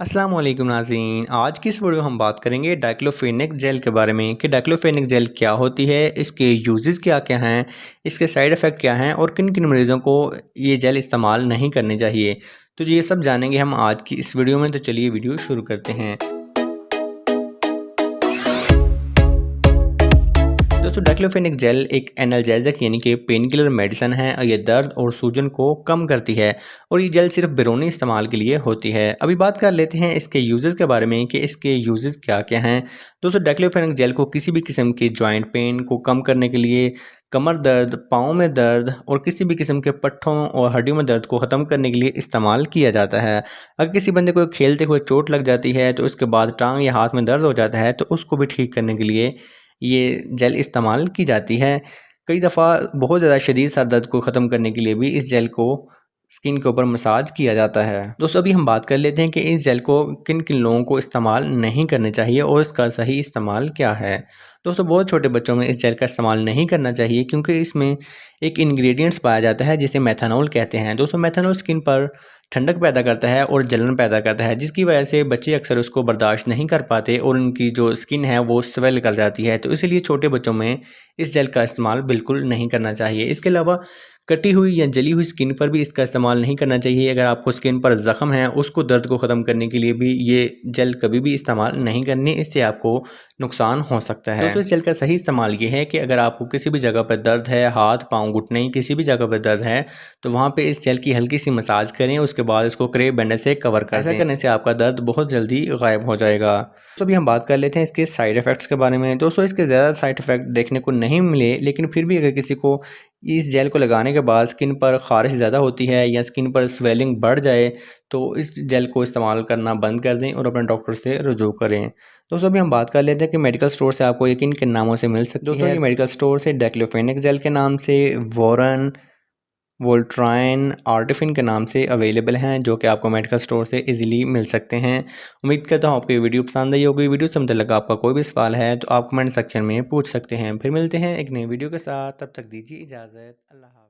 अस्सलाम वालेकुम नाज़रीन। आज की इस वीडियो हम बात करेंगे डाइक्लोफेनेक जेल के बारे में कि डाइक्लोफेनेक जेल क्या होती है, इसके यूजेस क्या-क्या हैं, इसके साइड इफ़ेक्ट क्या हैं और किन-किन मरीज़ों को ये जेल इस्तेमाल नहीं करनी चाहिए। तो ये सब जानेंगे हम आज की इस वीडियो में, तो चलिए वीडियो शुरू करते हैं। दोस्तों डाइक्लोफेनेक जेल एक एनाल्जेसिक यानी कि पेन किलर मेडिसिन है और ये दर्द और सूजन को कम करती है और ये जेल सिर्फ बैरूनी इस्तेमाल के लिए होती है। अभी बात कर लेते हैं इसके यूजेस के बारे में कि इसके यूजेस क्या-क्या हैं। दोस्तों डाइक्लोफेनेक जेल को किसी भी किस्म की जॉइंट पेन को कम करने के लिए, कमर दर्द, पाँव में दर्द और किसी भी किस्म के पट्ठों और हड्डियों में दर्द को ख़त्म करने के लिए इस्तेमाल किया जाता है। अगर किसी बंदे को खेलते हुए चोट लग जाती है तो उसके बाद टाँग या हाथ में दर्द हो जाता है तो उसको भी ठीक करने के लिए ये जेल इस्तेमाल की जाती है। कई दफ़ा बहुत ज़्यादा शदीद सर दर्द को ख़त्म करने के लिए भी इस जेल को स्किन के ऊपर मसाज किया जाता है। दोस्तों अभी हम बात कर लेते हैं कि इस जेल को किन-किन लोगों को इस्तेमाल नहीं करने चाहिए और इसका सही इस्तेमाल क्या है। दोस्तों बहुत छोटे बच्चों में इस जेल का इस्तेमाल नहीं करना चाहिए क्योंकि इसमें एक इंग्रेडिएंट्स पाया जाता है जिसे मेथनॉल कहते हैं। दोस्तों मेथनॉल स्किन पर ठंडक पैदा करता है और जलन पैदा करता है, जिसकी वजह से बच्चे अक्सर उसको बर्दाश्त नहीं कर पाते और उनकी जो स्किन है वो स्वेल कर जाती है। तो इसीलिए छोटे बच्चों में इस जेल का इस्तेमाल बिल्कुल नहीं करना चाहिए। इसके अलावा कटी हुई या जली हुई स्किन पर भी इसका इस्तेमाल नहीं करना चाहिए। अगर आपको स्किन पर ज़ख्म है उसको दर्द को ख़त्म करने के लिए भी ये जेल कभी भी इस्तेमाल नहीं करनी, इससे आपको नुकसान हो सकता है। दोस्तों इस जेल का सही इस्तेमाल ये है कि अगर आपको किसी भी जगह पर दर्द है, हाथ, पाँव, घुटने किसी भी जगह पर दर्द है तो वहाँ पे इस जेल की हल्की सी मसाज करें, उसके बाद इसको क्रेप बैंडेज से कवर कर दें। ऐसा करने से आपका दर्द बहुत जल्दी गायब हो जाएगा। तो अभी हम बात कर लेते हैं इसके साइड इफ़ेक्ट्स के बारे में। दोस्तों इसके ज़्यादा साइड इफ़ेक्ट देखने को नहीं मिले, लेकिन फिर भी अगर किसी को इस जेल को लगाने के बाद स्किन पर ख़ारिश ज़्यादा होती है या स्किन पर स्वेलिंग बढ़ जाए तो इस जेल को इस्तेमाल करना बंद कर दें और अपने डॉक्टर से रुजू करें। दोस्तों अभी हम बात कर लेते हैं कि मेडिकल स्टोर से आपको ये किन-किन नामों से मिल सकती है। दोस्तों ये मेडिकल स्टोर से डाइक्लोफेनेक जेल के नाम से, वॉरन, वोल्ट्राइन, आर्टिफिन के नाम से अवेलेबल हैं, जो कि आपको मेडिकल स्टोर से इजीली मिल सकते हैं। उम्मीद करता हूँ आपको ये वीडियो पसंद आई होगी। वीडियो से मुझे लगा आपका कोई भी सवाल है तो आप कमेंट सेक्शन में पूछ सकते हैं। फिर मिलते हैं एक नई वीडियो के साथ, तब तक दीजिए इजाज़त। अल्लाह हाफ़िज़।